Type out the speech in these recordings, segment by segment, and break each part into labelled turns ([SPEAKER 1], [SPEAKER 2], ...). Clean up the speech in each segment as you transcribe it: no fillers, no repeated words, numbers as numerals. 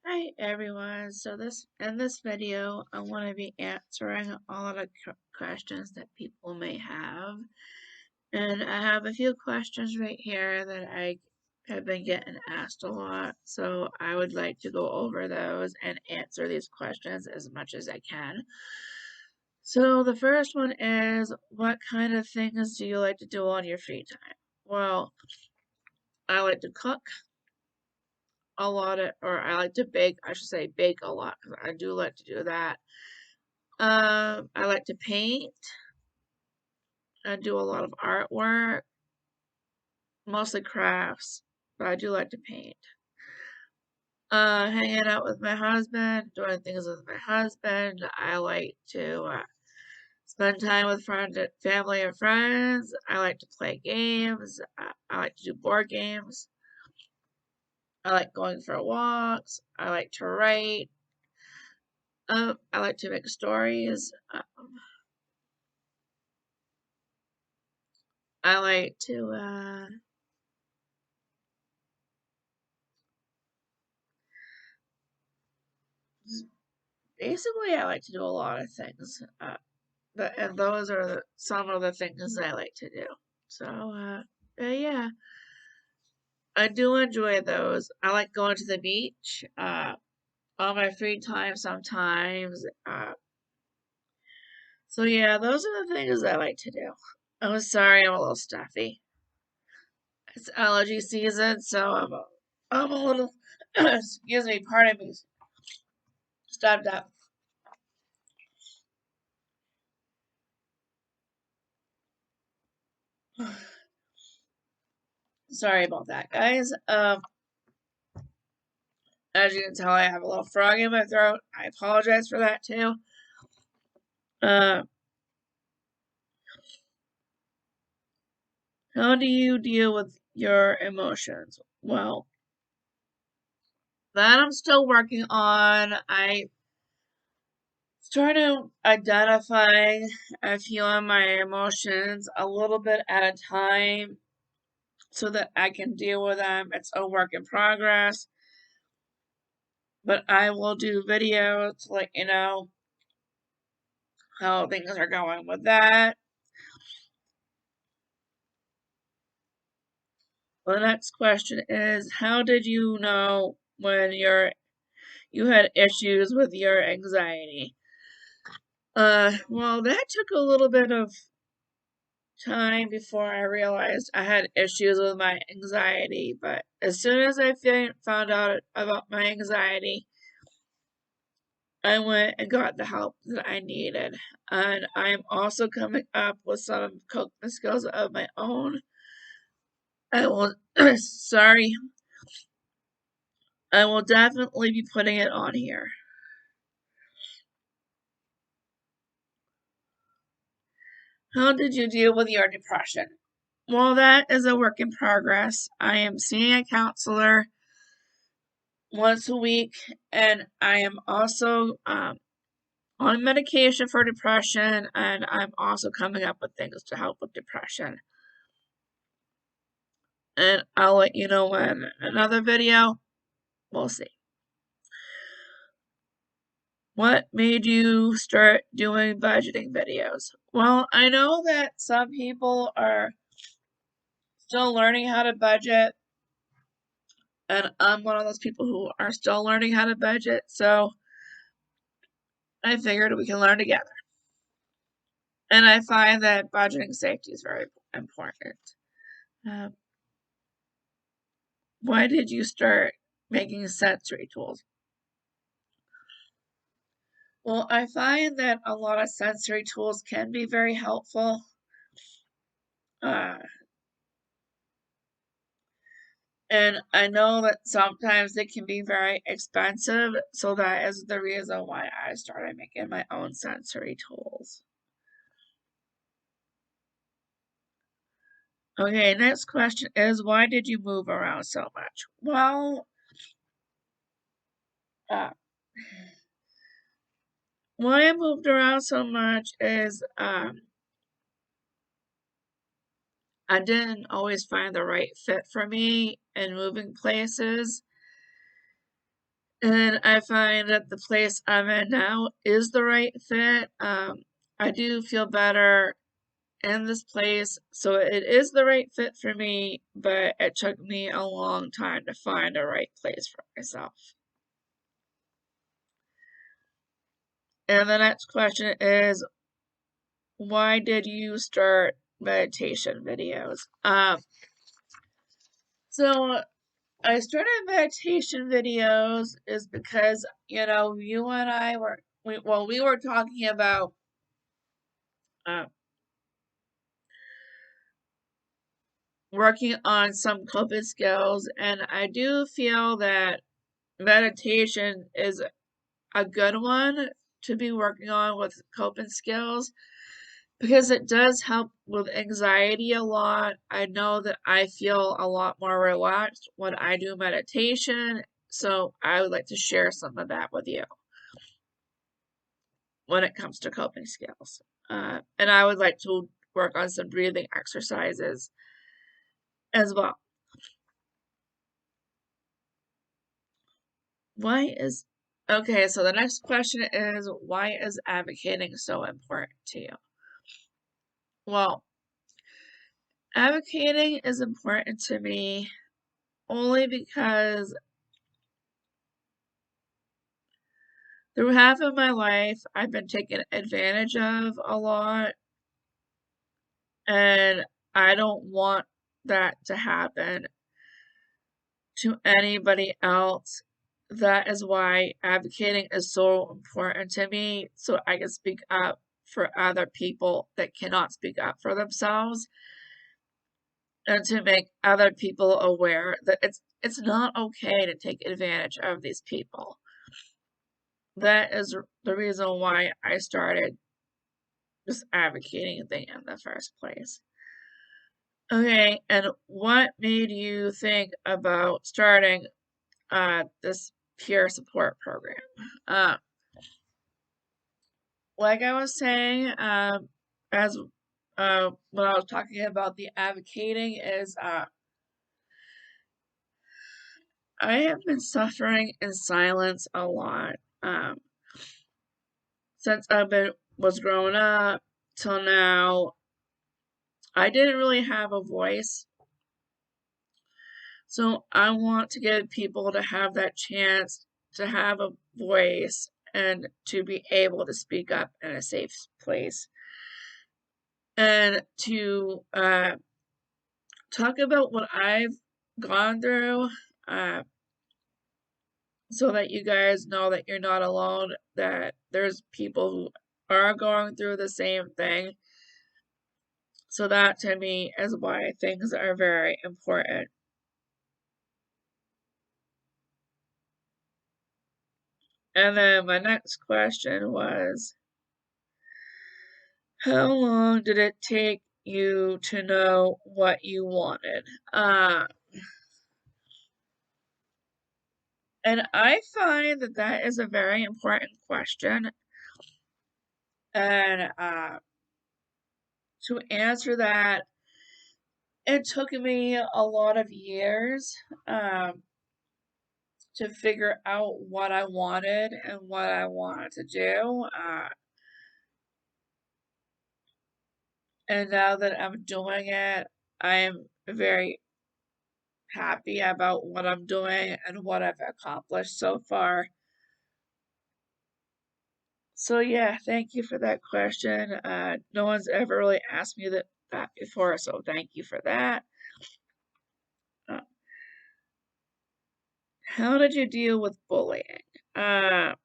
[SPEAKER 1] Hi everyone. In this video, I want to be answering all of the questions that people may have. And I have a few questions right here that I have been getting asked a lot. So I would like to go over those and answer these questions as much as I can. So the first one is, what kind of things do you like to do on your free time? Well, I like to cook a lot or I like to bake. I should say bake a lot because I do like to do that. I like to paint. I do a lot of artwork, mostly crafts, but I do like to paint. Hanging out with my husband, doing things with my husband. I like to spend time with family and friends. I like to play games. I like to do board games. I like going for walks. I like to write. I like to make stories. I like to basically I like to do a lot of things. And those are some of the things I like to do. So yeah, I do enjoy those. I like going to the beach on my free time sometimes. So yeah, those are the things I like to do. I'm sorry, I'm a little stuffy. It's allergy season, so I'm a little excuse me, pardon me, stuffed up. Sorry about that, guys. As you can tell, I have a little frog in my throat. I apologize for that too. Uh, how do you deal with your emotions? Well, that I'm still working on. I started identifying a few of my emotions a little bit at a time so that I can deal with them. It's a work in progress, but I will do videos to let you know how things are going with that. The next question is, how did you know when you had issues with your anxiety? Well, that took a little bit of time before I realized I had issues with my anxiety, but as soon as I found out about my anxiety, I went and got the help that I needed. And I'm also coming up with some coping skills of my own. I will, sorry, I will definitely be putting it on here. How did you deal with your depression? Well, that is a work in progress. I am seeing a counselor once a week, and I am also on medication for depression, and I'm also coming up with things to help with depression. And I'll let you know in another video. We'll see. What made you start doing budgeting videos? Well, I know that some people are still learning how to budget, and I'm one of those people who are still learning how to budget, so I figured we can learn together. And I find that budgeting safety is very important. Um, why did you start making sensory tools? Well, I find that a lot of sensory tools can be very helpful. Uh, and I know that sometimes they can be very expensive, so that is the reason why I started making my own sensory tools. Okay, next question is, why did you move around so much? Well, uh, why I moved around so much is I didn't always find the right fit for me in moving places. And I find that the place I'm in now is the right fit. I do feel better in this place, so it is the right fit for me, but it took me a long time to find the right place for myself. And the next question is, why did you start meditation videos? So I started meditation videos is because, you and I we were talking about uh, working on some coping skills, and I do feel that meditation is a good one to be working on with coping skills because it does help with anxiety a lot. I know that I feel a lot more relaxed when I do meditation, so I would like to share some of that with you when it comes to coping skills. And I would like to work on some breathing exercises as well. Why is Okay, so the next question is, why is advocating so important to you? Well, advocating is important to me only because through half of my life I've been taken advantage of a lot, and I don't want that to happen to anybody else. That is why advocating is so important to me, so I can speak up for other people that cannot speak up for themselves, and to make other people aware that it's not okay to take advantage of these people. That is the reason why I started this advocating thing in the first place. Okay, and what made you think about starting this peer support program? Uh, like I was saying, as when I was talking about the advocating is I have been suffering in silence a lot. Since was growing up till now, I didn't really have a voice. So I want to give people to have that chance to have a voice and to be able to speak up in a safe place and to talk about what I've gone through, uh, so that you guys know that you're not alone, that there's people who are going through the same thing. So that to me is why things are very important. And then my next question was, how long did it take you to know what you wanted? And I find that that is a very important question. And to answer that, it took me a lot of years to figure out what I wanted and what I wanted to do. And now that I'm doing it, I'm very happy about what I'm doing and what I've accomplished so far. So yeah, thank you for that question. No one's ever really asked me that before, so thank you for that. Uh, how did you deal with bullying? Uh,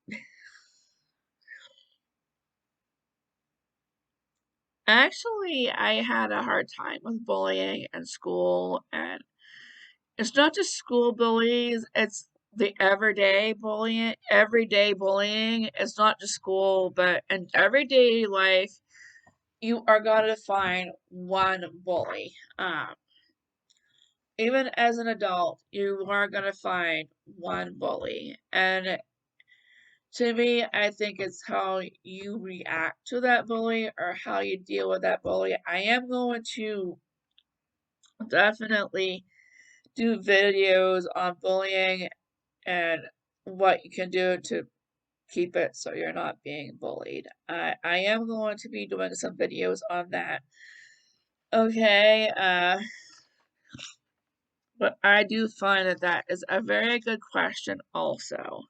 [SPEAKER 1] actually, I had a hard time with bullying in school, and it's not just school bullies, it's the everyday bullying. It's not just school, but in everyday life, you are gonna find one bully. Even as an adult, you are gonna find one bully. And to me, I think it's how you react to that bully or how you deal with that bully. I am going to definitely do videos on bullying and what you can do to keep it so you're not being bullied. I am going to be doing some videos on that. Okay, but I do find that that is a very good question also.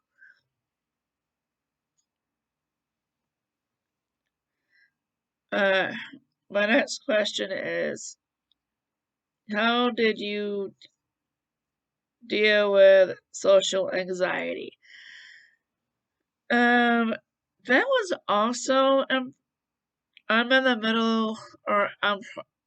[SPEAKER 1] Uh, my next question is, how did you deal with social anxiety? That was also I'm in the middle, or I'm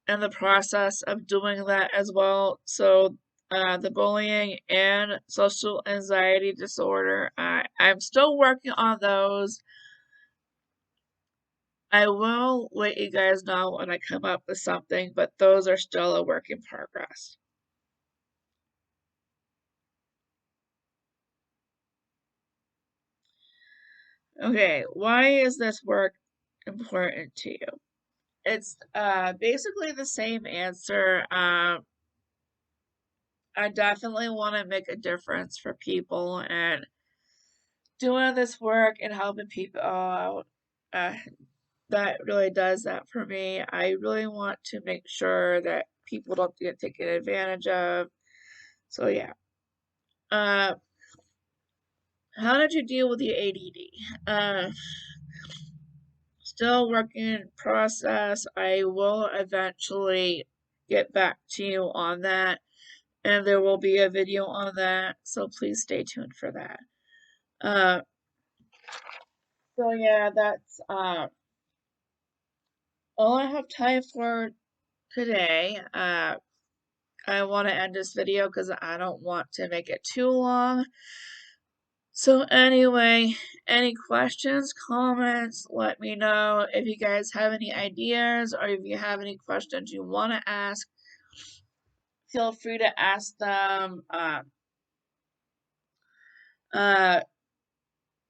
[SPEAKER 1] in the process of doing that as well. So, the bullying and social anxiety disorder, I'm still working on those. I will let you guys know when I come up with something, but those are still a work in progress. Okay, why is this work important to you? It's basically the same answer. I definitely want to make a difference for people, and doing this work and helping people out, uh, that really does that for me. I really want to make sure that people don't get taken advantage of. So yeah. Uh, how did you deal with the ADD? Still working in process. I will eventually get back to you on that, and there will be a video on that, so please stay tuned for that. Uh, so yeah, that's all I have time for today. I want to end this video because I don't want to make it too long. So anyway, any questions, comments, let me know. If you guys have any ideas or if you have any questions you want to ask, feel free to ask them. Uh,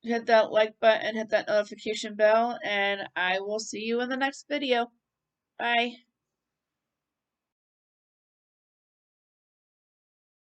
[SPEAKER 1] hit that like button, hit that notification bell, and I will see you in the next video. Bye.